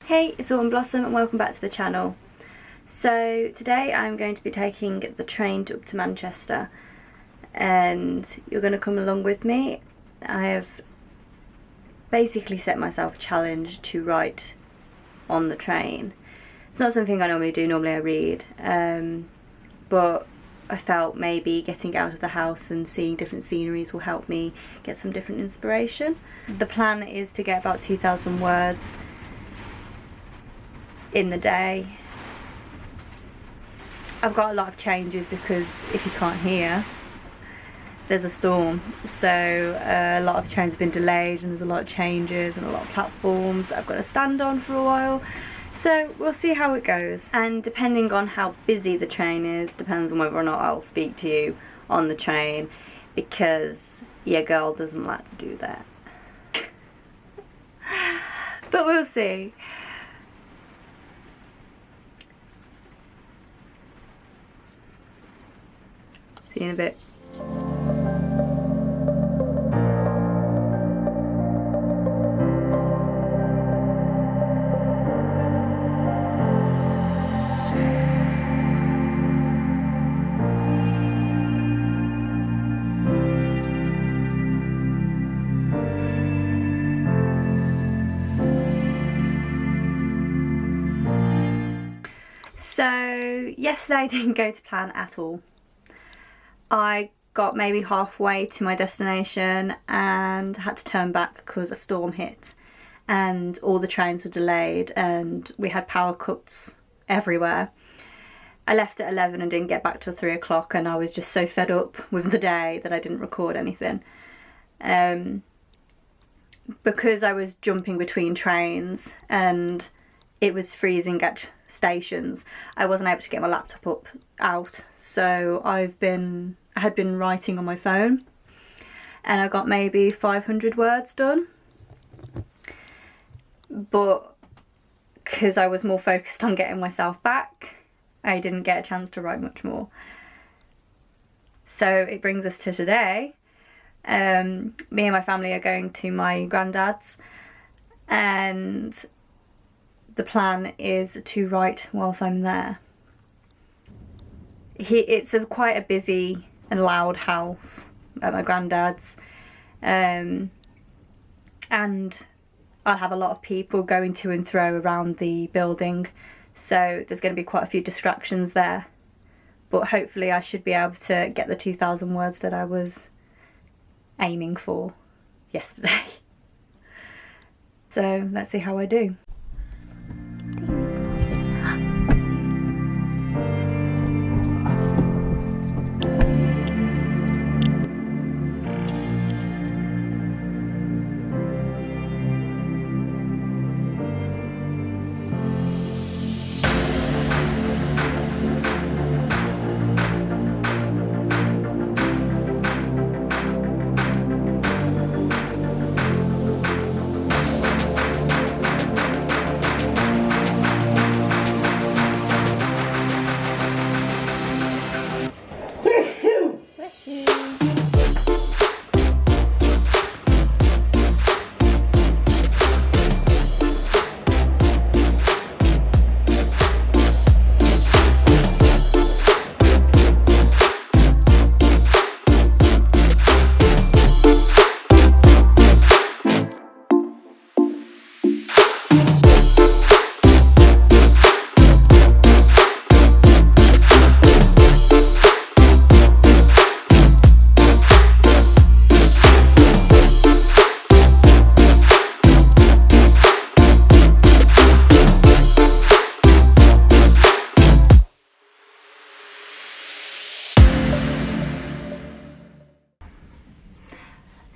Hey, it's Autumn Blossom and welcome back to the channel. So today I'm going to be taking the train up to Manchester and you're going to come along with me. I have basically set myself a challenge to write on the train. It's not something I normally do, normally I read, but I felt maybe getting out of the house and seeing different sceneries will help me get some different inspiration. The plan is to get about 2,000 words in the day. I've got a lot of changes because if you can't hear, there's a storm, so a lot of trains have been delayed and there's a lot of changes and a lot of platforms I've got to stand on for a while, so we'll see how it goes. And depending on how busy the train is depends on whether or not I'll speak to you on the train, because your girl doesn't like to do that. But we'll see. See you in a bit. So yesterday didn't go to plan at all. I got maybe halfway to my destination and had to turn back because a storm hit and all the trains were delayed and we had power cuts everywhere. I left at 11 and didn't get back till 3 o'clock, and I was just so fed up with the day that I didn't record anything. Because I was jumping between trains and it was freezing at stations, I wasn't able to get my laptop out, so I had been writing on my phone and I got maybe 500 words done, but because I was more focused on getting myself back, I didn't get a chance to write much more. So it brings us to today. Me and my family are going to my granddad's and the plan is to write whilst I'm there. It's quite a busy and loud house at my granddad's, and I'll have a lot of people going to and fro around the building, so there's going to be quite a few distractions there, but hopefully I should be able to get the 2,000 words that I was aiming for yesterday. So let's see how I do.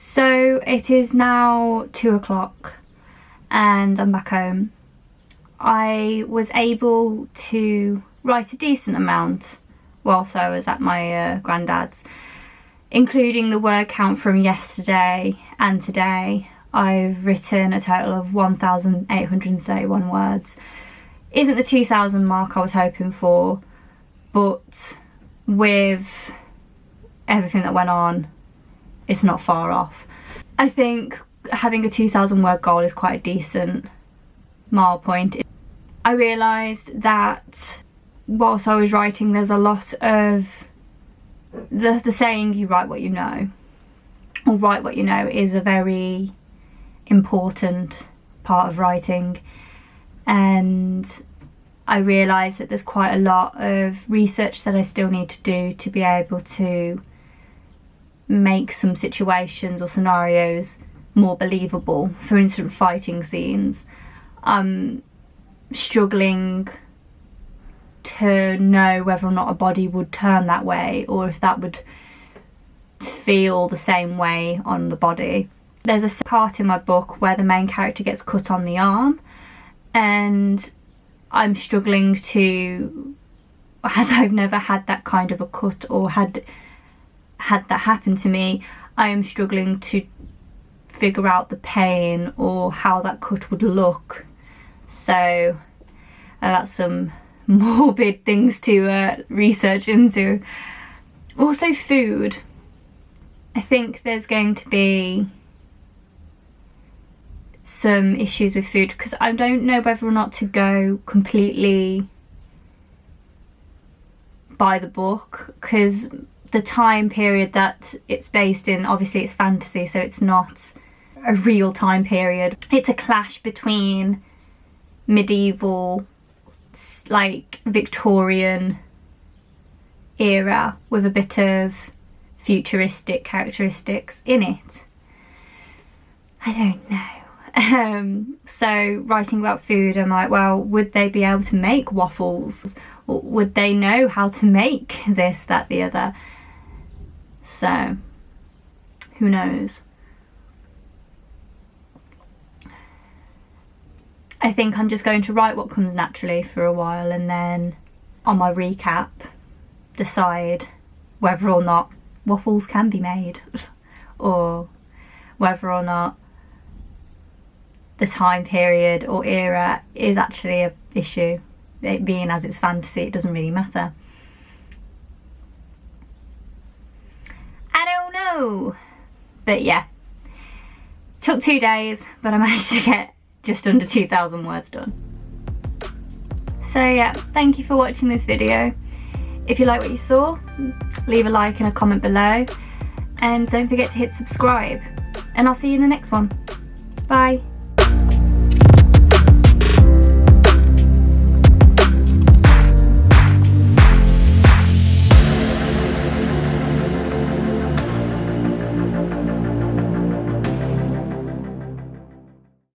So it is now 2 o'clock and I'm back home. I was able to write a decent amount whilst I was at my granddad's, including the word count from yesterday and today. I've written a total of 1,831 words. Isn't the 2,000 mark I was hoping for, but with everything that went on, it's not far off. I think having a 2,000 word goal is quite a decent mile point. I realised that whilst I was writing, there's a lot of the saying, you write what you know, or write what you know, is a very important part of writing. And I realised that there's quite a lot of research that I still need to do to be able to make some situations or scenarios more believable. For instance, fighting scenes. I'm struggling to know whether or not a body would turn that way, or if that would feel the same way on the body. There's a part in my book where the main character gets cut on the arm, and I'm struggling to, as I've never had that kind of a cut or had that happen to me, I am struggling to figure out the pain or how that cut would look. So that's some morbid things to research into. Also food. I think there's going to be some issues with food because I don't know whether or not to go completely by the book, because the time period that it's based in, obviously it's fantasy, so it's not a real time period. It's a clash between medieval, like Victorian era with a bit of futuristic characteristics in it. I don't know. So writing about food, I'm like, well, would they be able to make waffles? Or would they know how to make this, that, the other? So who knows? I think I'm just going to write what comes naturally for a while, and then on my recap decide whether or not waffles can be made or whether or not the time period or era is actually an issue. It being as it's fantasy, it doesn't really matter. I don't know. But yeah, took 2 days, but I managed to get just under 2,000 words done. So yeah, thank you for watching this video. If you like what you saw, leave a like and a comment below, and don't forget to hit subscribe, and I'll see you in the next one. Bye.